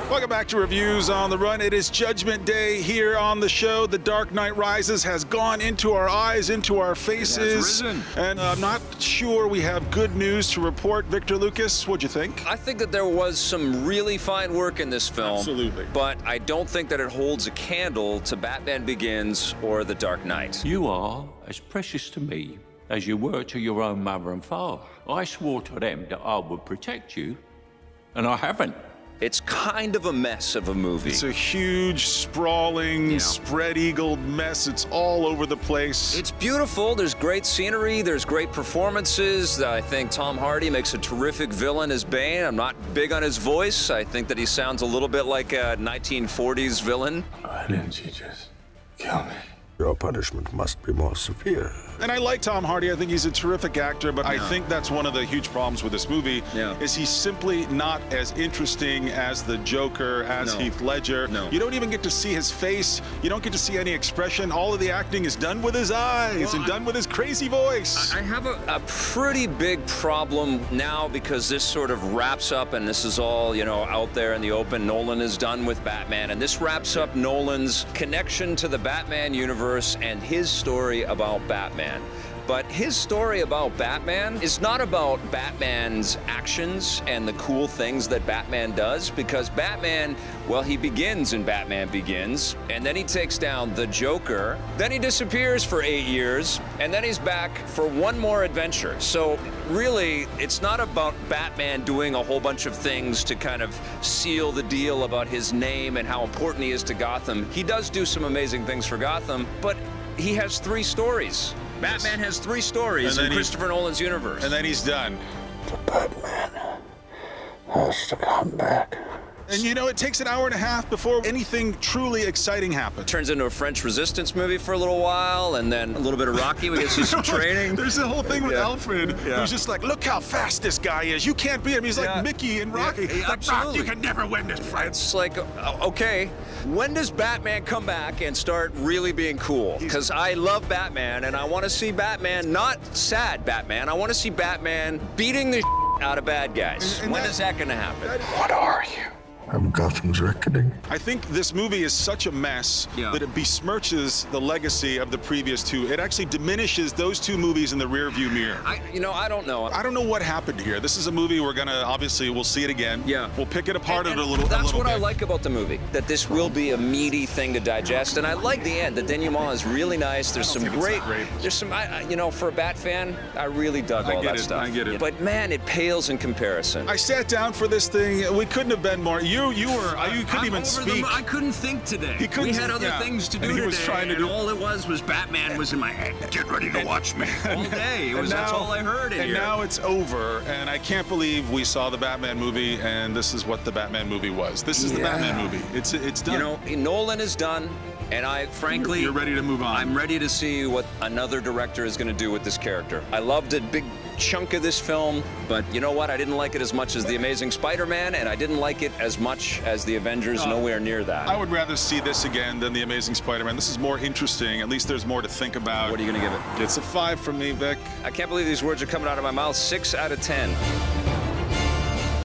Welcome back to Reviews on the Run. It is Judgment Day here on the show. The Dark Knight Rises has gone into our eyes, into our faces. And I'm not sure we have good news to report. Victor Lucas, what'd you think? I think that there was some really fine work in this film. Absolutely. But I don't think that it holds a candle to Batman Begins or The Dark Knight. You are as precious to me as you were to your own mother and father. I swore to them that I would protect you, and I haven't. It's kind of a mess of a movie. It's a huge, sprawling, spread-eagled mess. It's all over the place. It's beautiful. There's great scenery. There's great performances. I think Tom Hardy makes a terrific villain as Bane. I'm not big on his voice. I think that he sounds a little bit like a 1940s villain. Why didn't you just kill me? Your punishment must be more severe. And I like Tom Hardy. I think he's a terrific actor, but I think that's one of the huge problems with this movie is he's simply not as interesting as the Joker, as Heath Ledger. You don't even get to see his face. You don't get to see any expression. All of the acting is done with his eyes and done with his crazy voice. I have a pretty big problem now because this sort of wraps up, and this is all, you know, out there in the open. Nolan is done with Batman, and this wraps up Nolan's connection to the Batman universe and his story about Batman. But his story about Batman is not about Batman's actions and the cool things that Batman does, because Batman, well, he begins in Batman Begins, and then he takes down the Joker, then he disappears for 8 years, and then he's back for one more adventure. So really, it's not about Batman doing a whole bunch of things to kind of seal the deal about his name and how important he is to Gotham. He does do some amazing things for Gotham, but he has 3 stories. Batman has 3 stories in Christopher Nolan's universe. And then he's done. The Batman has to come back. And you know, it takes an hour and a half before anything truly exciting happens. Turns into a French Resistance movie for a little while, and then a little bit of Rocky. We get to see some training. There's the whole thing with Alfred, who's just like, look how fast this guy is. You can't beat him. He's like Mickey and Rocky. Like, Rock, you can never win this fight. It's like, okay, when does Batman come back and start really being cool? Because I love Batman, and I want to see Batman, not sad Batman. I want to see Batman beating the out of bad guys. When is that going to happen? What are you? I'm Gotham's reckoning. I think this movie is such a mess that it besmirches the legacy of the previous 2. It actually diminishes those 2 movies in the rearview mirror. I don't know. I don't know what happened here. This is a movie we're gonna, obviously, we'll see it again. We'll pick it apart a little bit. That's what I like about the movie, that this will be a meaty thing to digest. And I like the end. The denouement is really nice. There's some great, there's some, you know, for a Bat fan, I really dug all that stuff. I get it. But man, it pales in comparison. I sat down for this thing. We couldn't have been more. You couldn't even speak. I couldn't think today. We had other things to do today, and all it was Batman was in my head. Get ready to watch me. All day. That's all I heard in here. And now it's over, and I can't believe we saw the Batman movie, and this is what the Batman movie was. This is the Batman movie. It's done. You know, Nolan is done. And I, frankly, you're ready to move on. I'm ready to see what another director is going to do with this character. I loved a big chunk of this film, but you know what? I didn't like it as much as The Amazing Spider-Man, and I didn't like it as much as The Avengers, nowhere near that. I would rather see this again than The Amazing Spider-Man. This is more interesting. At least there's more to think about. What are you going to give it? It's a 5 from me, Vic. I can't believe these words are coming out of my mouth. 6 out of 10.